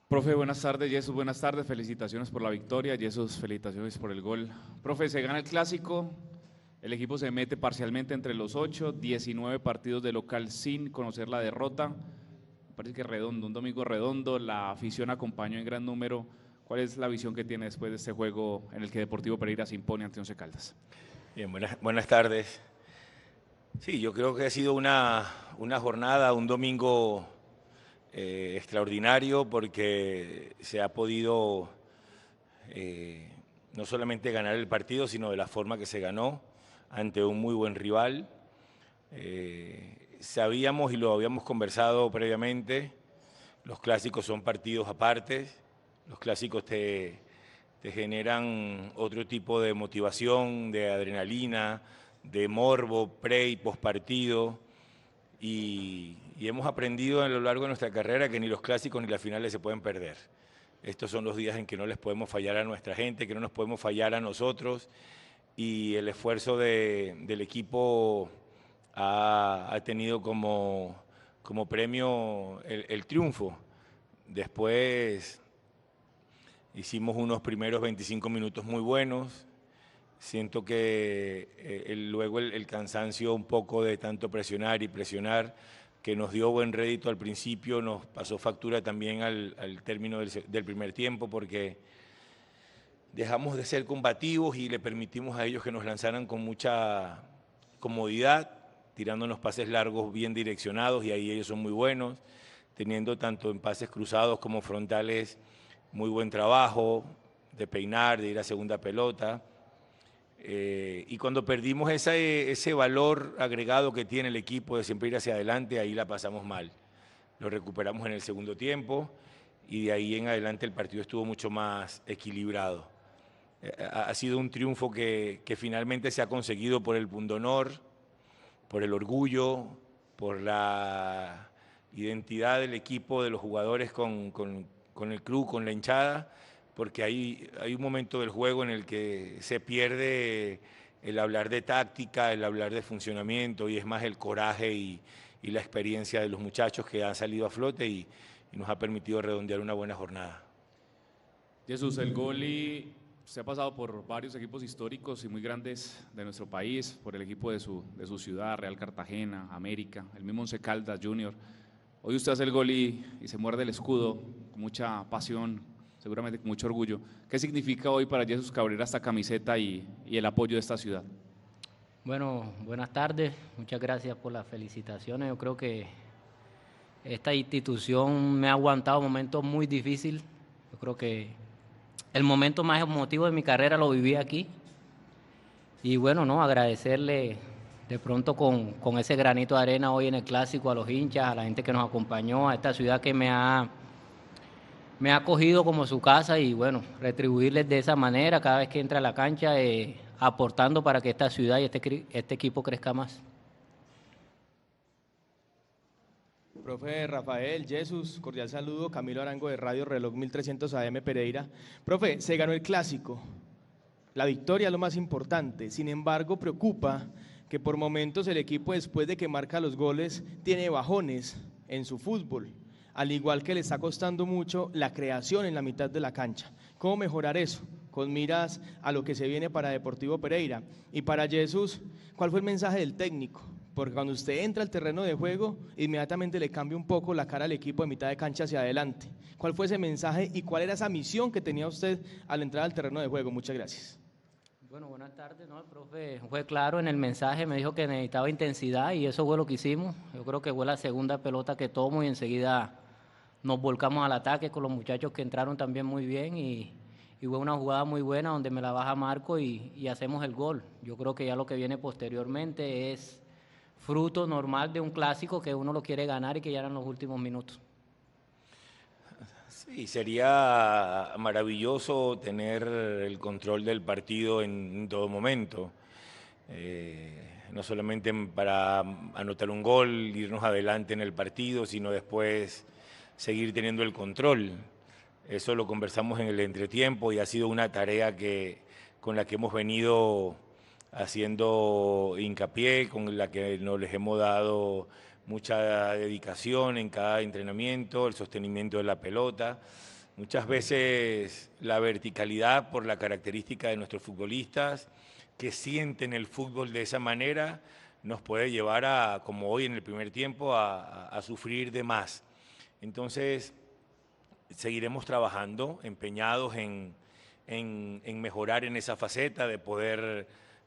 Profe, buenas tardes. Jesús, buenas tardes. Felicitaciones por la victoria. Jesús, felicitaciones por el gol. Profe, se gana el clásico. El equipo se mete parcialmente entre los 8, 19 partidos de local sin conocer la derrota. Me parece que redondo, un domingo redondo. La afición acompañó en gran número. ¿Cuál es la visión que tiene después de este juego en el que Deportivo Pereira se impone ante Once Caldas? Bien, buenas tardes. Sí, yo creo que ha sido una jornada, un domingo extraordinario porque se ha podido no solamente ganar el partido, sino de la forma que se ganó ante un muy buen rival. Sabíamos y lo habíamos conversado previamente, los clásicos son partidos aparte, los clásicos te generan otro tipo de motivación, de adrenalina, de morbo, pre y post partido. Y hemos aprendido a lo largo de nuestra carrera que ni los clásicos ni las finales se pueden perder. Estos son los días en que no les podemos fallar a nuestra gente, que no nos podemos fallar a nosotros. Y el esfuerzo del equipo ha tenido como premio el triunfo. Después hicimos unos primeros 25 minutos muy buenos. Siento que luego el cansancio un poco de tanto presionar y presionar, que nos dio buen rédito al principio, nos pasó factura también al término del primer tiempo, porque dejamos de ser combativos y le permitimos a ellos que nos lanzaran con mucha comodidad, tirándonos pases largos bien direccionados, y ahí ellos son muy buenos, teniendo tanto en pases cruzados como frontales muy buen trabajo, de peinar, de ir a segunda pelota. Y cuando perdimos ese valor agregado que tiene el equipo de siempre ir hacia adelante, ahí la pasamos mal. Lo recuperamos en el segundo tiempo y de ahí en adelante el partido estuvo mucho más equilibrado. Ha sido un triunfo que finalmente se ha conseguido por el pundonor, por el orgullo, por la identidad del equipo, de los jugadores con el club, con la hinchada, porque hay un momento del juego en el que se pierde el hablar de táctica, el hablar de funcionamiento, y es más el coraje y la experiencia de los muchachos que han salido a flote y nos ha permitido redondear una buena jornada. Jesús, el gol y se ha pasado por varios equipos históricos y muy grandes de nuestro país, por el equipo de su ciudad, Real Cartagena, América, el mismo Once Caldas Junior. Hoy usted hace el gol y se muerde el escudo con mucha pasión, seguramente con mucho orgullo. ¿Qué significa hoy para Jesús Cabrera esta camiseta y el apoyo de esta ciudad? Bueno, buenas tardes, muchas gracias por las felicitaciones. Yo creo que esta institución me ha aguantado momentos muy difíciles. Yo creo que el momento más emotivo de mi carrera lo viví aquí. Y bueno, no, agradecerle de pronto con ese granito de arena hoy en el clásico a los hinchas, a la gente que nos acompañó, a esta ciudad que me ha acogido como su casa, y bueno, retribuirles de esa manera cada vez que entra a la cancha, aportando para que esta ciudad y este equipo crezca más. Profe Rafael, Jesús, cordial saludo, Camilo Arango de Radio Reloj 1300 AM Pereira. Profe, se ganó el clásico, la victoria es lo más importante, sin embargo preocupa que por momentos el equipo, después de que marca los goles, tiene bajones en su fútbol, al igual que le está costando mucho la creación en la mitad de la cancha. ¿Cómo mejorar eso? Con miras a lo que se viene para Deportivo Pereira. Y para Jesús, ¿cuál fue el mensaje del técnico? Porque cuando usted entra al terreno de juego, inmediatamente le cambia un poco la cara al equipo de mitad de cancha hacia adelante. ¿Cuál fue ese mensaje y cuál era esa misión que tenía usted al entrar al terreno de juego? Muchas gracias. Bueno, buenas tardes, ¿no? El profe fue claro en el mensaje, me dijo que necesitaba intensidad y eso fue lo que hicimos. Yo creo que fue la segunda pelota que tomo y enseguida nos volcamos al ataque con los muchachos que entraron también muy bien, y fue una jugada muy buena donde me la baja Marco y hacemos el gol. Yo creo que ya lo que viene posteriormente es fruto normal de un clásico que uno lo quiere ganar y que ya eran los últimos minutos. Sí, sería maravilloso tener el control del partido en todo momento. No solamente para anotar un gol, irnos adelante en el partido, sino después seguir teniendo el control. Eso lo conversamos en el entretiempo y ha sido una tarea con la que hemos venido haciendo hincapié, con la que nos les hemos dado mucha dedicación en cada entrenamiento, el sostenimiento de la pelota. Muchas veces la verticalidad por la característica de nuestros futbolistas que sienten el fútbol de esa manera nos puede llevar a, como hoy en el primer tiempo, a sufrir de más. Entonces, seguiremos trabajando, empeñados en mejorar en esa faceta, de poder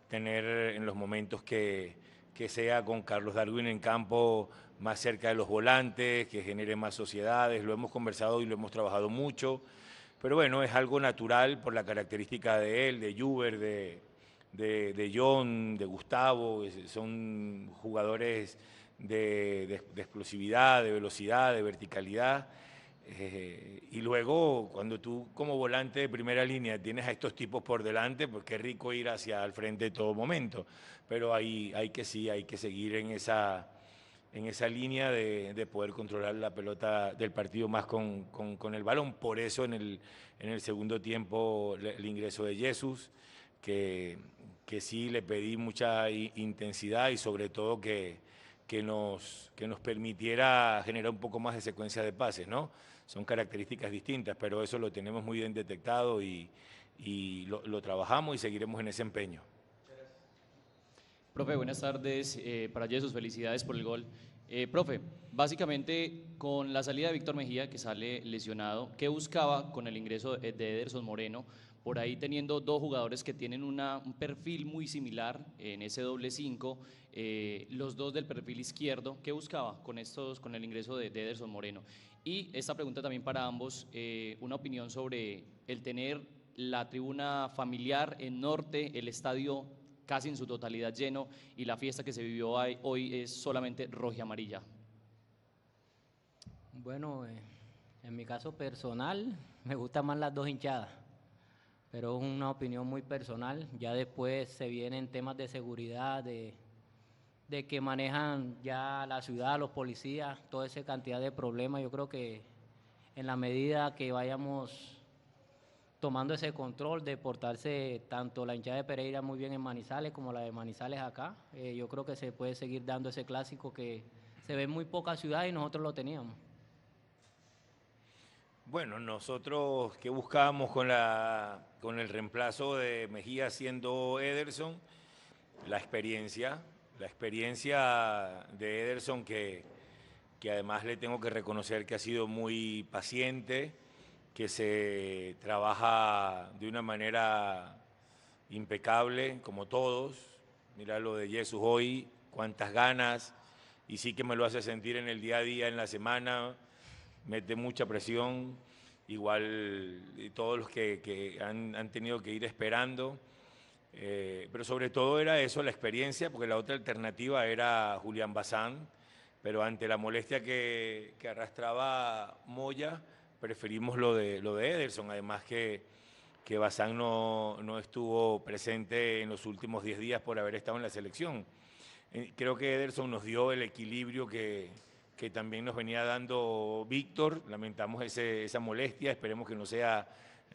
tener en los momentos que sea con Carlos Darwin en campo más cerca de los volantes, que genere más sociedades. Lo hemos conversado y lo hemos trabajado mucho, pero bueno, es algo natural por la característica de él, de Juber, de John, de Gustavo. Son jugadores de explosividad, de velocidad, de verticalidad. Y luego, cuando tú como volante de primera línea tienes a estos tipos por delante, pues qué rico ir hacia el frente en todo momento. Pero hay que seguir en esa línea de poder controlar la pelota del partido más con el balón. Por eso en el segundo tiempo el ingreso de Jesús, que sí le pedí mucha intensidad y sobre todo que nos permitiera generar un poco más de secuencia de pases, ¿no? Son características distintas, pero eso lo tenemos muy bien detectado y lo trabajamos y seguiremos en ese empeño. Profe, buenas tardes. Para Jesús, felicidades por el gol. Profe, básicamente con la salida de Víctor Mejía, que sale lesionado, ¿qué buscaba con el ingreso de Ederson Moreno? Por ahí teniendo dos jugadores que tienen un perfil muy similar en ese doble 5, los dos del perfil izquierdo, ¿qué buscaba con el ingreso de Ederson Moreno? Y esta pregunta también para ambos, una opinión sobre el tener la tribuna familiar en norte, el estadio casi en su totalidad lleno y la fiesta que se vivió hoy es solamente roja y amarilla. Bueno, en mi caso personal me gustan más las dos hinchadas, pero es una opinión muy personal. Ya después se vienen temas de seguridad, de que manejan ya la ciudad, los policías, toda esa cantidad de problemas. Yo creo que en la medida que vayamos tomando ese control de portarse tanto la hinchada de Pereira muy bien en Manizales como la de Manizales acá, yo creo que se puede seguir dando ese clásico que se ve en muy pocas ciudades y nosotros lo teníamos. Bueno, nosotros que buscábamos con el reemplazo de Mejía siendo Ederson, la experiencia de Ederson que además le tengo que reconocer que ha sido muy paciente, que se trabaja de una manera impecable, como todos. Mira lo de Jesús hoy, cuántas ganas, y sí que me lo hace sentir en el día a día, en la semana, mete mucha presión, igual todos los que han tenido que ir esperando. Pero sobre todo era eso, la experiencia, porque la otra alternativa era Julián Bazán, pero ante la molestia que arrastraba Moya, preferimos lo de Ederson, además que Bazán no estuvo presente en los últimos 10 días por haber estado en la selección. Creo que Ederson nos dio el equilibrio que también nos venía dando Víctor. Lamentamos esa molestia, esperemos que no sea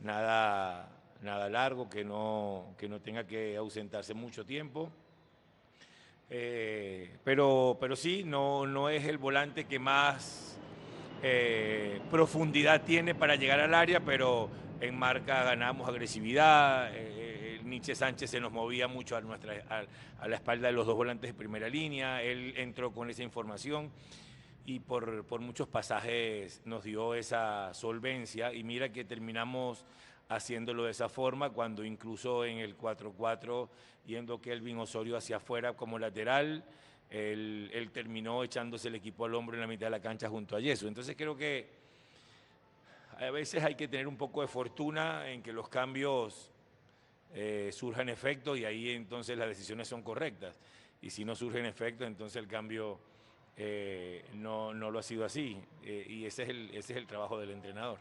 nada largo, que no tenga que ausentarse mucho tiempo. Pero sí, no es el volante que más profundidad tiene para llegar al área, pero en marca ganamos agresividad. Nietzsche Sánchez se nos movía mucho a la espalda de los dos volantes de primera línea. Él entró con esa información y por muchos pasajes nos dio esa solvencia, y mira que terminamos haciéndolo de esa forma, cuando incluso en el 4-4, yendo Kelvin Osorio hacia afuera como lateral, él terminó echándose el equipo al hombro en la mitad de la cancha junto a Jesús. Entonces creo que a veces hay que tener un poco de fortuna en que los cambios surjan efectos, y ahí entonces las decisiones son correctas. Y si no surgen efectos, entonces el cambio no lo ha sido así. Y ese es el trabajo del entrenador.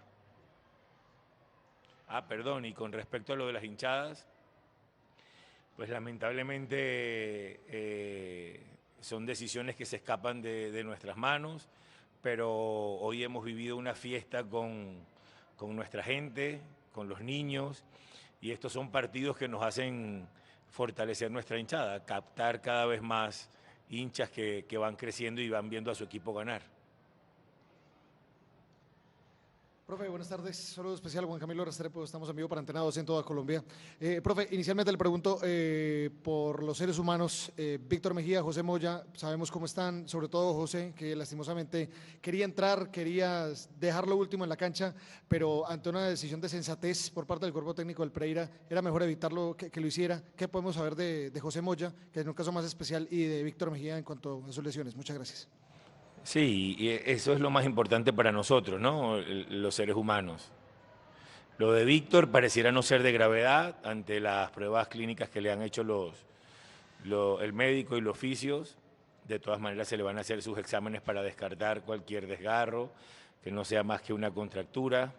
Perdón, y con respecto a lo de las hinchadas, pues lamentablemente son decisiones que se escapan de nuestras manos, pero hoy hemos vivido una fiesta con nuestra gente, con los niños, y estos son partidos que nos hacen fortalecer nuestra hinchada, captar cada vez más hinchas que van creciendo y van viendo a su equipo ganar. Profe, buenas tardes. Saludo especial, Juan Camilo Restrepo. Estamos en vivo para Antena 2 en toda Colombia. Profe, inicialmente le pregunto por los seres humanos. Víctor Mejía, José Moya, sabemos cómo están, sobre todo José, que lastimosamente quería entrar, quería dejar lo último en la cancha, pero ante una decisión de sensatez por parte del cuerpo técnico del Pereira, era mejor evitarlo que lo hiciera. ¿Qué podemos saber de José Moya, que es un caso más especial, y de Víctor Mejía en cuanto a sus lesiones? Muchas gracias. Sí, y eso es lo más importante para nosotros, ¿no? Los seres humanos. Lo de Víctor pareciera no ser de gravedad ante las pruebas clínicas que le han hecho el médico y los fisios. De todas maneras se le van a hacer sus exámenes para descartar cualquier desgarro, que no sea más que una contractura.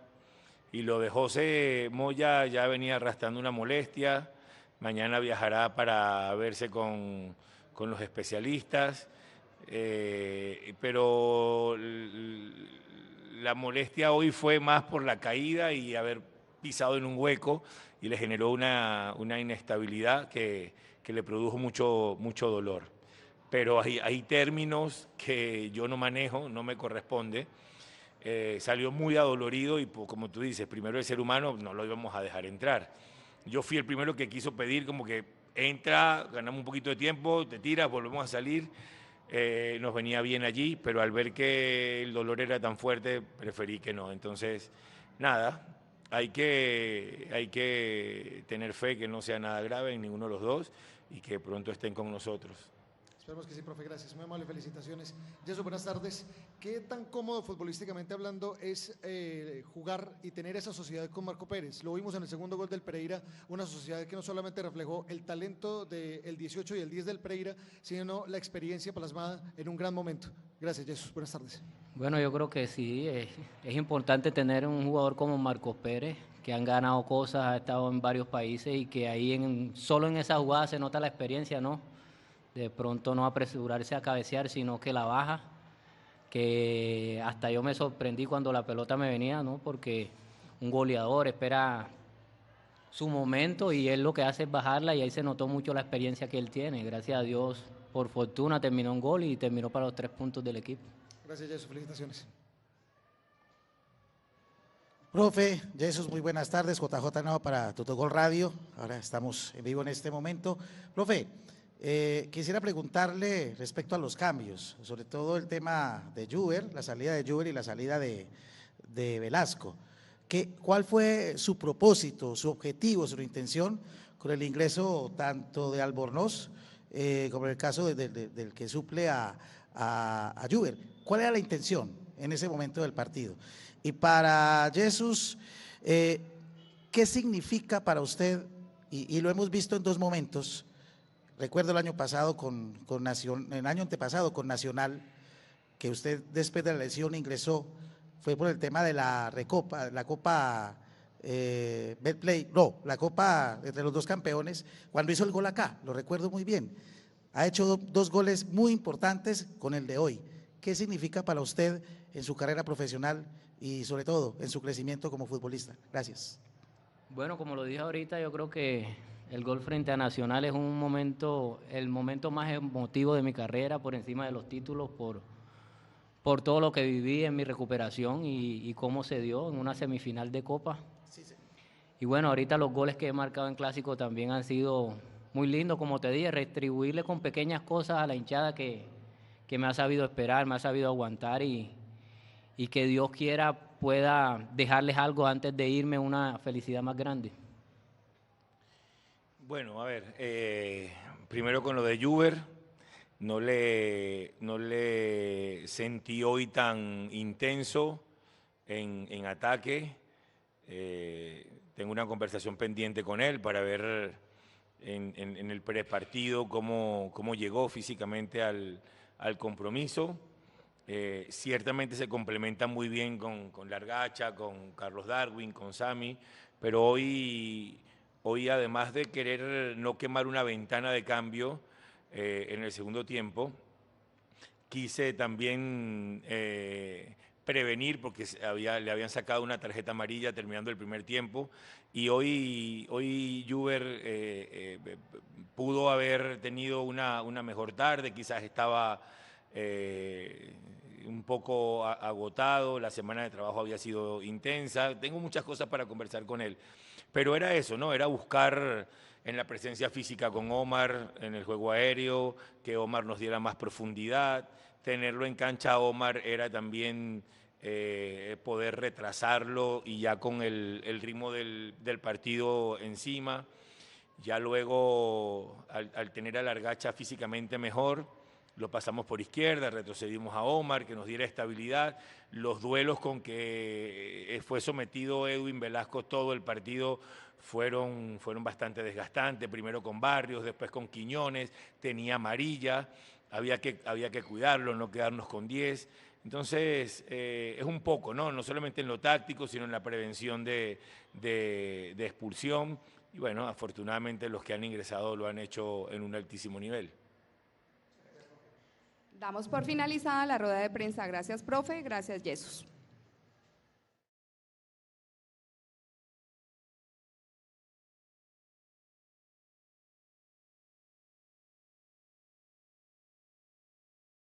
Y lo de José Moya ya venía arrastrando una molestia. Mañana viajará para verse con los especialistas. Pero la molestia hoy fue más por la caída y haber pisado en un hueco y le generó una inestabilidad que le produjo mucho dolor. Pero hay términos que yo no manejo, no me corresponde. Salió muy adolorido y como tú dices, primero el ser humano no lo íbamos a dejar entrar. Yo fui el primero que quiso pedir como que entra, ganamos un poquito de tiempo, te tiras, volvemos a salir. Nos venía bien allí, pero al ver que el dolor era tan fuerte, preferí que no. Entonces, nada, hay que tener fe que no sea nada grave en ninguno de los dos y que pronto estén con nosotros. Esperemos que sí, profe, gracias. Muy amable, felicitaciones. Jesús, buenas tardes. ¿Qué tan cómodo futbolísticamente hablando es jugar y tener esa sociedad con Marco Pérez? Lo vimos en el segundo gol del Pereira, una sociedad que no solamente reflejó el talento del 18 y el 10 del Pereira, sino la experiencia plasmada en un gran momento. Gracias, Jesús. Buenas tardes. Bueno, yo creo que sí, es importante tener un jugador como Marcos Pérez, que han ganado cosas, ha estado en varios países y que ahí solo en esa jugada se nota la experiencia, ¿no? De pronto no apresurarse a cabecear, sino que la baja, que hasta yo me sorprendí cuando la pelota me venía, ¿no? Porque un goleador espera su momento y él lo que hace es bajarla y ahí se notó mucho la experiencia que él tiene. Gracias a Dios, por fortuna, terminó un gol y terminó para los 3 puntos del equipo. Gracias, Jesús. Felicitaciones. Profe, Jesús, muy buenas tardes. JJ Nava para Tutogol Radio. Ahora estamos en vivo en este momento. Profe, quisiera preguntarle respecto a los cambios, sobre todo el tema de Juber, la salida de Juber y la salida de Velasco. ¿Cuál fue su propósito, su objetivo, su intención con el ingreso tanto de Albornoz como en el caso del que suple a Juber? ¿Cuál era la intención en ese momento del partido? Y para Jesús, ¿qué significa para usted? Y lo hemos visto en 2 momentos. Recuerdo el año pasado el año antepasado con Nacional, que usted después de la lesión ingresó, fue por el tema de la Recopa, la Copa Betplay, no, la Copa entre los 2 campeones, cuando hizo el gol acá, lo recuerdo muy bien. Ha hecho 2 goles muy importantes con el de hoy. ¿Qué significa para usted en su carrera profesional y sobre todo en su crecimiento como futbolista? Gracias. Bueno, como lo dije ahorita, yo creo que el gol frente a Nacional es el momento más emotivo de mi carrera, por encima de los títulos, por todo lo que viví en mi recuperación y cómo se dio en una semifinal de Copa. Sí, sí. Y bueno, ahorita los goles que he marcado en Clásico también han sido muy lindos, como te dije, retribuirle con pequeñas cosas a la hinchada que me ha sabido esperar, me ha sabido aguantar y que Dios quiera pueda dejarles algo antes de irme, una felicidad más grande. Bueno, a ver, primero con lo de Juber, no le sentí hoy tan intenso en ataque. Tengo una conversación pendiente con él para ver en el prepartido cómo llegó físicamente al compromiso. Ciertamente se complementa muy bien con Largacha, con Carlos Darwin, con Sami, pero hoy además de querer no quemar una ventana de cambio en el segundo tiempo, quise también prevenir porque le habían sacado una tarjeta amarilla terminando el primer tiempo y hoy Juber pudo haber tenido una mejor tarde, quizás estaba un poco agotado, la semana de trabajo había sido intensa, tengo muchas cosas para conversar con él, pero era eso, ¿no? Era buscar en la presencia física con Omar, en el juego aéreo, que Omar nos diera más profundidad, tenerlo en cancha a Omar era también poder retrasarlo y ya con el ritmo del partido encima. Ya luego, al tener a Largacha físicamente mejor, lo pasamos por izquierda, retrocedimos a Omar, que nos diera estabilidad. Los duelos con que fue sometido Edwin Velasco todo el partido fueron bastante desgastantes, primero con Barrios, después con Quiñones, tenía amarilla, había que cuidarlo, no quedarnos con 10. Entonces, es un poco, ¿no? No solamente en lo táctico, sino en la prevención de expulsión. Y bueno, afortunadamente los que han ingresado lo han hecho en un altísimo nivel. Damos por finalizada la rueda de prensa. Gracias, profe. Gracias, Jesús.